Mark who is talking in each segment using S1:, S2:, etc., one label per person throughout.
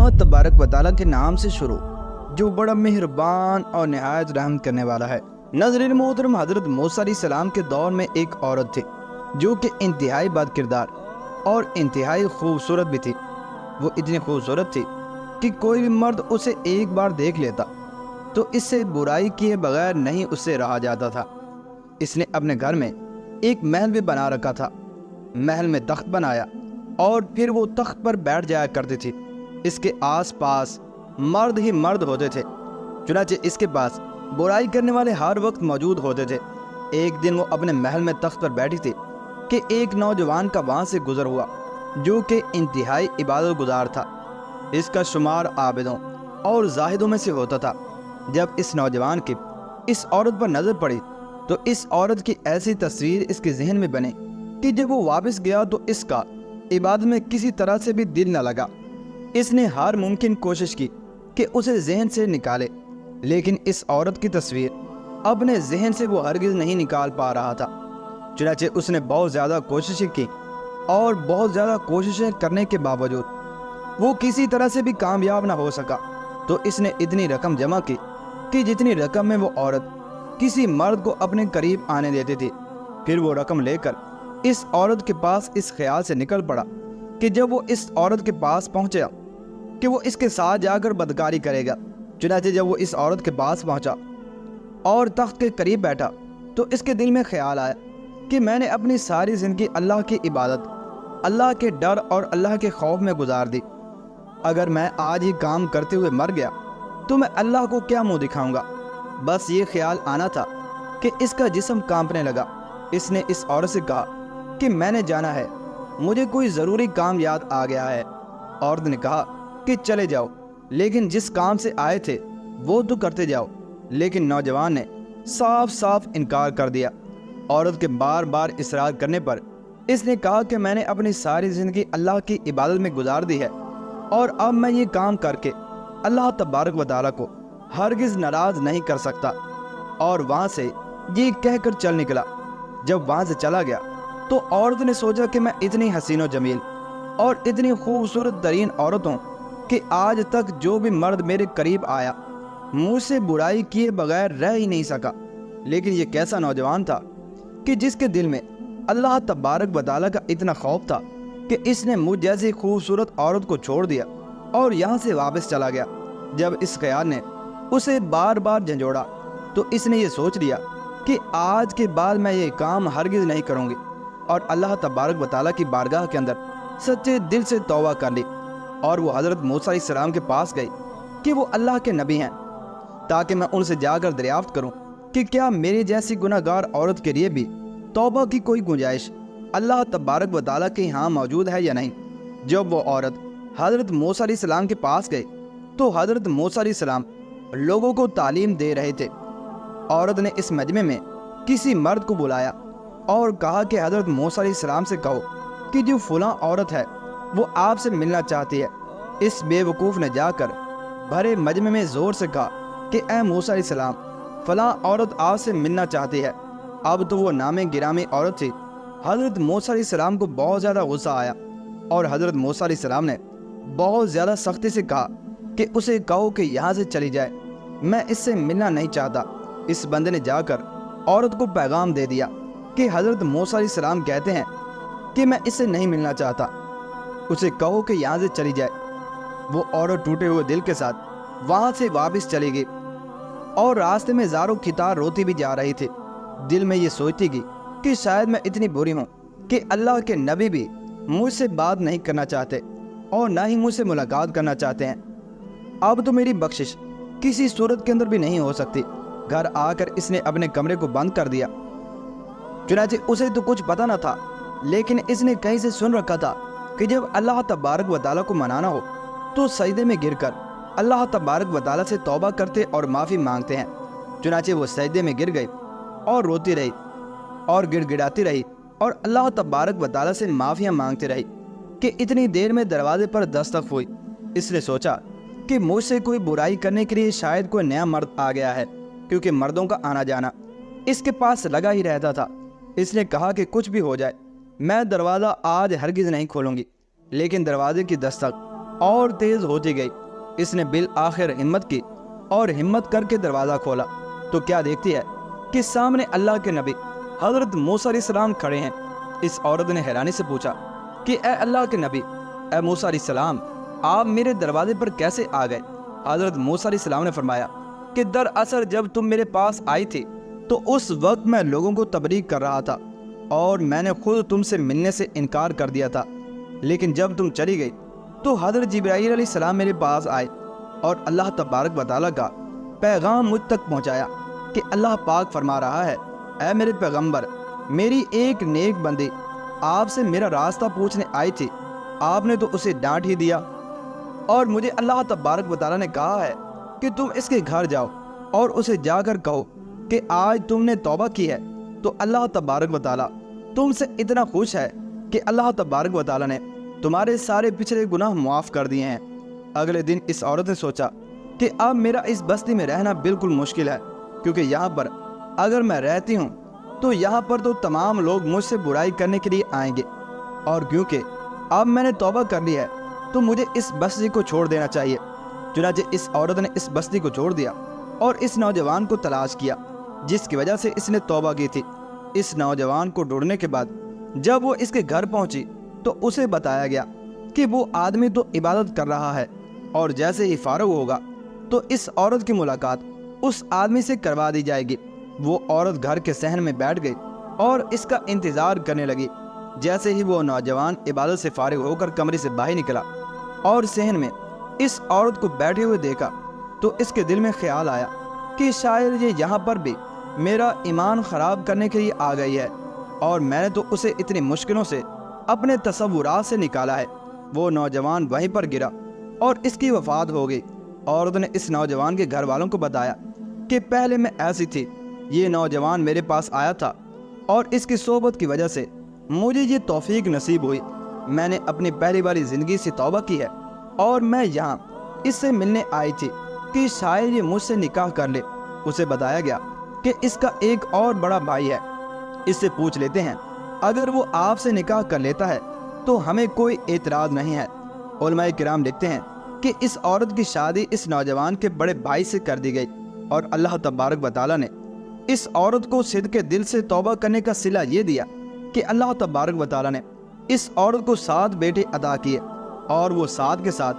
S1: اللہ تبارک و تعالیٰ کے نام سے شروع جو بڑا مہربان اور نہایت رحم کرنے والا ہے۔ ناظرین محترم، حضرت موسیٰ علیہ السلام کے دور میں ایک عورت تھی جو کہ انتہائی بد کردار اور انتہائی خوبصورت بھی تھی۔ وہ اتنی خوبصورت تھی کہ کوئی بھی مرد اسے ایک بار دیکھ لیتا تو اس سے برائی کیے بغیر نہیں اس سے رہا جاتا تھا۔ اس نے اپنے گھر میں ایک محل بھی بنا رکھا تھا۔ محل میں تخت بنایا اور پھر وہ تخت پر بیٹھ جایا کرتی تھی۔ اس کے آس پاس مرد ہی مرد ہوتے تھے، چنانچہ اس کے پاس برائی کرنے والے ہر وقت موجود ہوتے تھے۔ ایک دن وہ اپنے محل میں تخت پر بیٹھی تھی کہ ایک نوجوان کا وہاں سے گزر ہوا جو کہ انتہائی عبادت گزار تھا۔ اس کا شمار عابدوں اور زاہدوں میں سے ہوتا تھا۔ جب اس نوجوان کی اس عورت پر نظر پڑی تو اس عورت کی ایسی تصویر اس کے ذہن میں بنے کہ جب وہ واپس گیا تو اس کا عبادت میں کسی طرح سے بھی دل نہ لگا۔ اس نے ہر ممکن کوشش کی کہ اسے ذہن سے نکالے، لیکن اس عورت کی تصویر اپنے ذہن سے وہ ہرگز نہیں نکال پا رہا تھا۔ چنانچہ اس نے بہت زیادہ کوششیں کی اور بہت زیادہ کوششیں کرنے کے باوجود وہ کسی طرح سے بھی کامیاب نہ ہو سکا۔ تو اس نے اتنی رقم جمع کی کہ جتنی رقم میں وہ عورت کسی مرد کو اپنے قریب آنے دیتی تھی۔ پھر وہ رقم لے کر اس عورت کے پاس اس خیال سے نکل پڑا کہ جب وہ اس عورت کے پاس پہنچا کہ وہ اس کے ساتھ جا کر بدکاری کرے گا۔ چنانچہ جب وہ اس عورت کے پاس پہنچا اور تخت کے قریب بیٹھا تو اس کے دل میں خیال آیا کہ میں نے اپنی ساری زندگی اللہ کی عبادت، اللہ کے ڈر اور اللہ کے خوف میں گزار دی۔ اگر میں آج ہی کام کرتے ہوئے مر گیا تو میں اللہ کو کیا منہ دکھاؤں گا؟ بس یہ خیال آنا تھا کہ اس کا جسم کانپنے لگا۔ اس نے اس عورت سے کہا کہ میں نے جانا ہے، مجھے کوئی ضروری کام یاد آ گیا ہے۔ عورت نے کہا کہ چلے جاؤ، لیکن جس کام سے آئے تھے وہ تو کرتے جاؤ۔ لیکن نوجوان نے صاف صاف انکار کر دیا۔ عورت کے بار بار اصرار کرنے پر اس نے کہا کہ میں نے اپنی ساری زندگی اللہ کی عبادت میں گزار دی ہے اور اب میں یہ کام کر کے اللہ تبارک و تعالیٰ کو ہرگز ناراض نہیں کر سکتا، اور وہاں سے یہ کہہ کر چل نکلا۔ جب وہاں سے چلا گیا تو عورت نے سوچا کہ میں اتنی حسین و جمیل اور اتنی خوبصورت ترین عورت ہوں کہ آج تک جو بھی مرد میرے قریب آیا مجھ سے برائی کیے بغیر رہ ہی نہیں سکا۔ لیکن یہ کیسا نوجوان تھا کہ جس کے دل میں اللہ تبارک و تعالیٰ کا اتنا خوف تھا کہ اس نے مجھ جیسی خوبصورت عورت کو چھوڑ دیا اور یہاں سے واپس چلا گیا۔ جب اس خیال نے اسے بار بار جھنجھوڑا تو اس نے یہ سوچ لیا کہ آج کے بعد میں یہ کام ہرگز نہیں کروں گی، اور اللہ تبارک و تعالیٰ کی بارگاہ کے اندر سچے دل سے توبہ کر لی۔ اور وہ حضرت موسیٰ علیہ السلام کے پاس گئی کہ وہ اللہ کے نبی ہیں، تاکہ میں ان سے جا کر دریافت کروں کہ کیا میری جیسی گناہ گار عورت کے لیے بھی توبہ کی کوئی گنجائش اللہ تبارک و تعالیٰ کے یہاں موجود ہے یا نہیں۔ جب وہ عورت حضرت موسیٰ علیہ السلام کے پاس گئی تو حضرت موسیٰ علیہ السلام لوگوں کو تعلیم دے رہے تھے۔ عورت نے اس مجمع میں کسی مرد کو بلایا اور کہا کہ حضرت موسیٰ علیہ السلام سے کہو کہ جو فلاں عورت ہے وہ آپ سے ملنا چاہتی ہے۔ اس بے وقوف نے جا کر بھرے مجمع میں زور سے کہا کہ اے موسیٰ علیہ السلام، فلاں عورت آپ سے ملنا چاہتی ہے۔ اب تو وہ نام گرامی عورت تھی۔ حضرت موسیٰ علیہ السلام کو بہت زیادہ غصہ آیا اور حضرت موسیٰ علیہ السلام نے بہت زیادہ سختی سے کہا کہ اسے کہو کہ یہاں سے چلی جائے، میں اس سے ملنا نہیں چاہتا۔ اس بندے نے جا کر عورت کو پیغام دے دیا کہ حضرت موسیٰ علیہ السلام کہتے ہیں کہ میں اس سے نہیں ملنا چاہتا، اسے کہو کہ یہاں سے چلی جائے۔ وہ عورت ٹوٹے ہوئے دل کے ساتھ وہاں سے واپس چلی گئی اور راستے میں زاروں کھتار روتی بھی جا رہی تھی۔ دل میں یہ سوچتی گئی کہ شاید میں اتنی بری ہوں کہ اللہ کے نبی بھی مجھ سے بات نہیں کرنا چاہتے اور نہ ہی مجھ سے ملاقات کرنا چاہتے ہیں۔ اب تو میری بخشش کسی صورت کے اندر بھی نہیں ہو سکتی۔ گھر آ کر اس نے اپنے کمرے کو بند کر دیا۔ چنانچہ اسے تو کچھ پتہ نہ تھا، لیکن اس نے کہیں سے سن رکھا تھا کہ جب اللہ تبارک و تعالیٰ کو منانا ہو تو سجدے میں گر کر اللہ تبارک و تعالیٰ سے توبہ کرتے اور معافی مانگتے ہیں۔ چنانچہ وہ سجدے میں گر گئی اور روتی رہی اور گڑ گڑاتی رہی اور اللہ تبارک و تعالیٰ سے معافیاں مانگتی رہی کہ اتنی دیر میں دروازے پر دستک ہوئی۔ اس نے سوچا کہ مجھ سے کوئی برائی کرنے کے لیے شاید کوئی نیا مرد آ گیا ہے، کیونکہ مردوں کا آنا جانا اس کے پاس لگا ہی رہتا تھا۔ اس نے کہا کہ کچھ بھی ہو جائے میں دروازہ آج ہرگز نہیں کھولوں گی، لیکن دروازے کی دستک اور تیز ہوتی گئی۔ اس نے بالآخر ہمت کی اور ہمت کر کے دروازہ کھولا تو کیا دیکھتی ہے کہ سامنے اللہ کے نبی حضرت موسیٰ علیہ السلام کھڑے ہیں۔ اس عورت نے حیرانی سے پوچھا کہ اے اللہ کے نبی، اے موسیٰ علیہ السلام، آپ میرے دروازے پر کیسے آ گئے؟ حضرت موسیٰ علیہ السلام نے فرمایا کہ دراصل جب تم میرے پاس آئی تھی تو اس وقت میں لوگوں کو تبلیغ کر رہا تھا اور میں نے خود تم سے ملنے سے انکار کر دیا تھا، لیکن جب تم چلی گئی تو حضرت جبرائیل علیہ السلام میرے پاس آئے اور اللہ تبارک و تعالیٰ کا پیغام مجھ تک پہنچایا کہ اللہ پاک فرما رہا ہے، اے میرے پیغمبر، میری ایک نیک بندی آپ سے میرا راستہ پوچھنے آئی تھی، آپ نے تو اسے ڈانٹ ہی دیا، اور مجھے اللہ تبارک و تعالیٰ نے کہا ہے کہ تم اس کے گھر جاؤ اور اسے جا کر کہو کہ آج تم نے توبہ کی ہے تو اللہ تبارک و تعالیٰ تم سے اتنا خوش ہے کہ اللہ تبارک و تعالیٰ نے تمہارے سارے پچھلے گناہ معاف کر دیے ہیں۔ اگلے دن اس عورت نے سوچا کہ اب میرا اس بستی میں رہنا بالکل مشکل ہے، کیونکہ یہاں پر اگر میں رہتی ہوں تو یہاں پر تو تمام لوگ مجھ سے برائی کرنے کے لیے آئیں گے، اور کیونکہ اب میں نے توبہ کر لی ہے تو مجھے اس بستی کو چھوڑ دینا چاہیے۔ چنانچہ اس عورت نے اس بستی کو چھوڑ دیا اور اس نوجوان کو تلاش کیا جس کی وجہ سے اس نے توبہ کی تھی۔ اس نوجوان کو ڈھونڈنے کے بعد جب وہ اس کے گھر پہنچی تو اسے بتایا گیا کہ وہ آدمی تو عبادت کر رہا ہے اور جیسے ہی فارغ ہوگا تو اس عورت کی ملاقات اس آدمی سے کروا دی جائے گی۔ وہ عورت گھر کے صحن میں بیٹھ گئی اور اس کا انتظار کرنے لگی۔ جیسے ہی وہ نوجوان عبادت سے فارغ ہو کر کمرے سے باہر نکلا اور صحن میں اس عورت کو بیٹھے ہوئے دیکھا تو اس کے دل میں خیال آیا کہ شاید یہ یہاں پر بھی میرا ایمان خراب کرنے کے لیے آ گئی ہے، اور میں نے تو اسے اتنی مشکلوں سے اپنے تصورات سے نکالا ہے۔ وہ نوجوان وہیں پر گرا اور اس کی وفات ہو گئی۔ عورت نے اس نوجوان کے گھر والوں کو بتایا کہ پہلے میں ایسی تھی، یہ نوجوان میرے پاس آیا تھا اور اس کی صحبت کی وجہ سے مجھے یہ توفیق نصیب ہوئی۔ میں نے اپنی پہلی باری زندگی سے توبہ کی ہے اور میں یہاں اس سے ملنے آئی تھی کہ شاید یہ مجھ سے نکاح کر لے۔ اسے بتایا گیا کہ اس کا ایک اور بڑا بھائی ہے، اس سے پوچھ لیتے ہیں، اگر وہ آپ سے نکاح کر لیتا ہے تو ہمیں کوئی اعتراض نہیں ہے۔ علماء کرام لکھتے ہیں کہ اس عورت کی شادی اس نوجوان کے بڑے بھائی سے کر دی گئی، اور اللہ تبارک و تعالیٰ نے اس عورت کو صدق کے دل سے توبہ کرنے کا صلہ یہ دیا کہ اللہ تبارک و تعالیٰ نے اس عورت کو 7 بیٹے عطا کیے، اور وہ 7 کے ساتھ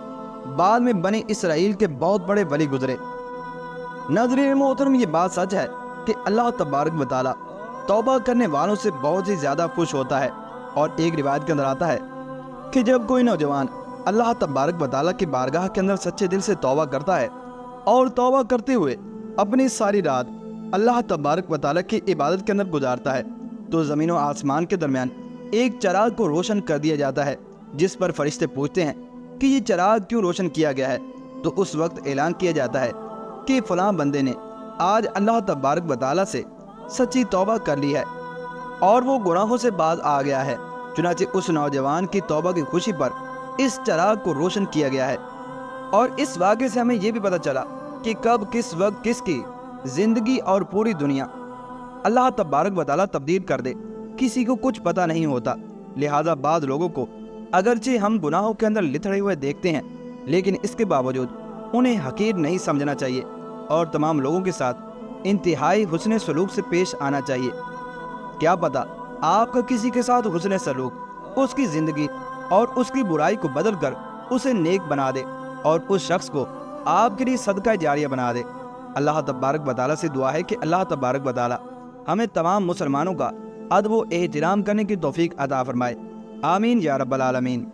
S1: بعد میں بنی اسرائیل کے بہت بڑے ولی گزرے۔ ناظرین محترم، یہ بات سچ ہے کہ اللہ تبارک و تعالیٰ توبہ کرنے والوں سے بہت ہی زیادہ خوش ہوتا ہے، اور ایک روایت کے اندر آتا ہے کہ جب کوئی نوجوان اللہ تبارک و تعالیٰ کی بارگاہ کے اندر سچے دل سے توبہ کرتا ہے اور توبہ کرتے ہوئے اپنی ساری رات اللہ تبارک و تعالیٰ کی عبادت کے اندر گزارتا ہے تو زمین و آسمان کے درمیان ایک چراغ کو روشن کر دیا جاتا ہے، جس پر فرشتے پوچھتے ہیں کہ یہ چراغ کیوں روشن کیا گیا ہے؟ تو اس وقت اعلان کیا جاتا ہے کہ فلاں بندے نے آج اللہ تبارک و تعالیٰ سے سچی توبہ کر لی ہے اور وہ گناہوں سے باز آ گیا ہے۔ چنانچہ اس نوجوان کی توبہ کی خوشی پر اس چراغ کو روشن کیا گیا ہے۔ اور اس واقعے سے ہمیں یہ بھی پتہ چلا کہ کب کس وقت کس کی زندگی اور پوری دنیا اللہ تبارک و تعالیٰ تبدیل کر دے، کسی کو کچھ پتہ نہیں ہوتا۔ لہذا بعض لوگوں کو اگرچہ ہم گناہوں کے اندر لتڑے ہوئے دیکھتے ہیں، لیکن اس کے باوجود انہیں حقیر نہیں سمجھنا چاہیے، اور تمام لوگوں کے ساتھ انتہائی حسن سلوک سے پیش آنا چاہیے۔ کیا پتہ آپ کا کسی کے ساتھ حسن سلوک اس کی زندگی اور اس کی برائی کو بدل کر اسے نیک بنا دے اور اس شخص کو آپ کے لیے صدقہ جاریہ بنا دے۔ اللہ تبارک و تعالیٰ سے دعا ہے کہ اللہ تبارک و تعالیٰ ہمیں تمام مسلمانوں کا ادب و احترام کرنے کی توفیق عطا فرمائے۔ آمین یا رب العالمین۔